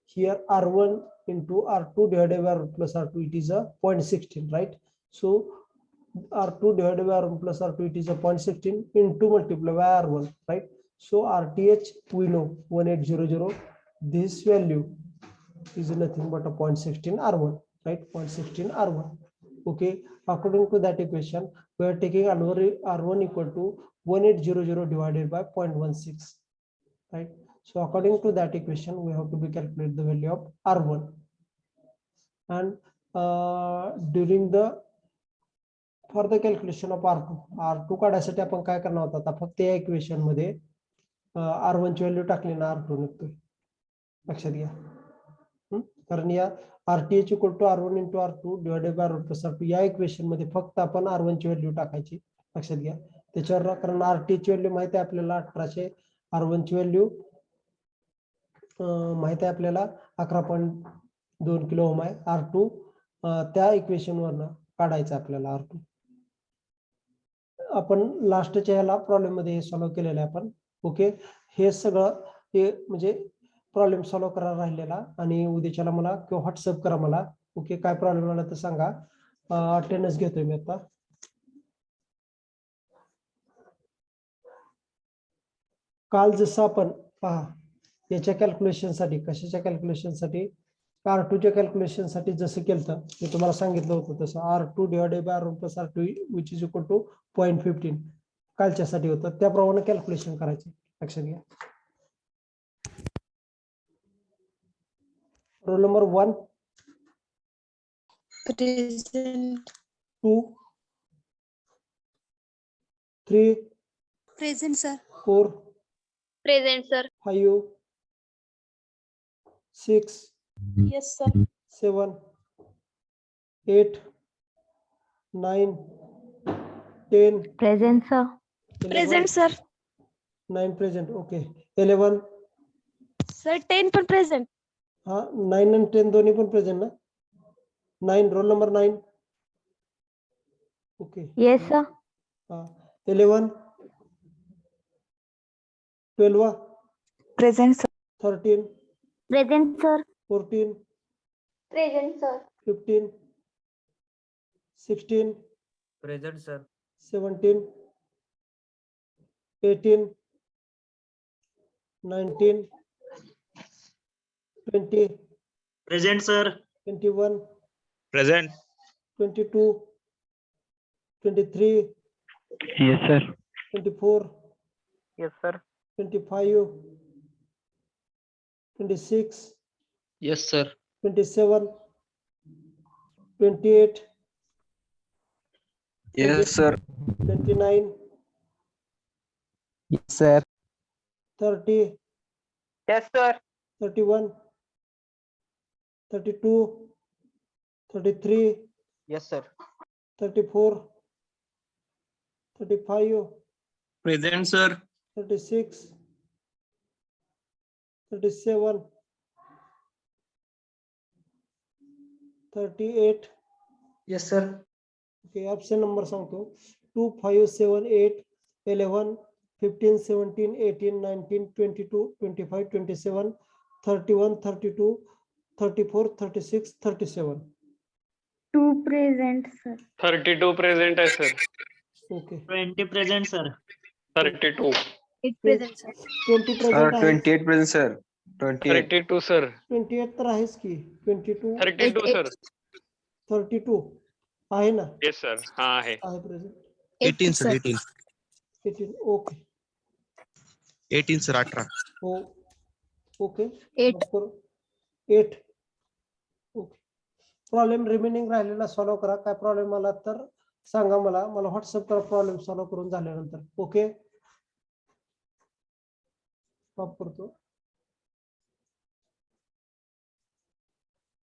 here R1 into R2 divided by R1 plus R2, it is a 0.16, right? So R2 divided by R1 plus R2, it is a 0.16 into multiplied by R1, right? So RTH we know 1800. This value is nothing but a 0.16 R1, right? 0.16 R1. Okay, according to that equation, we are taking R1 equal to 1800 divided by 0.16, right? So according to that equation, we have to be calculate the value of R1. And during the for the calculation of R2 काढायसाठी आपण काय करणार होता, आता फक्त या equation मध्ये R1 ची व्हॅल्यू टाकली ना R2 निघतोय, लक्षात घ्या. कारण या RTH equal to R1 into R2 divided by R1 plus R2 या इक्वेशन मध्ये फक्त आपण R1 ची व्हॅल्यू टाकायची, लक्षात घ्या. त्याच्यावर कारण RTH ची व्हॅल्यू माहिती आहे आपल्याला 1800, R1 ची व्हॅल्यू माहिती आहे आपल्याला 11.2 किलो ओम आहे. R2 त्या इक्वेशन वरनं काढायचं आपल्याला R2. आपण लास्टच्या याला प्रॉब्लेम मध्ये सॉल्व्ह केलेलं आहे आपण. ओके, हे सगळं हे म्हणजे प्रॉब्लेम सॉल्व्ह करायला राहिलेला, आणि उद्याच्याला मला किंवा व्हॉट्सअप करा मला. ओके, काय प्रॉब्लेम आला तर सांगा. अटेंडन्स घेतोय मी आता. काल जसं आपण पहा याच्या कॅल्क्युलेशन साठी, कशाच्या कॅल्क्युलेशन साठी, R2 च्या कॅल्क्युलेशन साठी जसं केलं मी तुम्हाला सांगितलं होतं तसं R2 divided by R1 plus R2 which is equal to 0.15 कालच्या साठी होतं, त्याप्रमाणे कॅल्क्युलेशन करायचे, लक्षात घ्या. Roll number 1 Present. 2 3 Present, sir. 4 present sir. 5 6 Yes, sir. 7 8 9 10 Present, sir. 11 Present, sir. 9 present. Okay, 11 Sir, 10 पण present. हा 9 आणि 10 दोन्ही पण प्रेझेंट ना. 9 roll number 9. Okay, Yes, sir. 11 12 Present, sir. 13 Present, sir. 14 present sir. 15 16 Present, sir. 17 18 19 20 Present, sir. 21 Present. 22 23 Yes, sir. 24, Yes, sir. 25, 26, Yes, sir. 27, 28, Yes, sir. 29, Yes, sir. 30, Yes, sir. 31, 32, 33, Yes, sir. 34, 35, Present, sir. 36, 37, 38. Yes, sir. Okay, option number सांगतो 2, 5, 7, 8, 11, 15, 17, 18, 19, 22, 25, 27, 31, 32, 34, 36, 37. 2 present, sir. 32 present आहे sir. Okay. 20 present, sir. 32. 8 present, sir. 20 Sir, present आहे. 28 present, sir. 28. 32 sir. 28 तर आहेच की 22, 32 sir. 32 आहे ना, yes sir. हा आहे. आहे प्रेझेंट. 18, sir. 18. 18. Okay 18, sir. 18. हो ओके 8. 8. ओके प्रॉब्लेम रिमेनिंग राहिलेला सॉल्व्ह करा. काय प्रॉब्लेम आला तर सांगा मला व्हॉट्सअप करा प्रॉब्लेम सॉल्व्ह करून झाल्यानंतर. ओके स्टॉप करतो.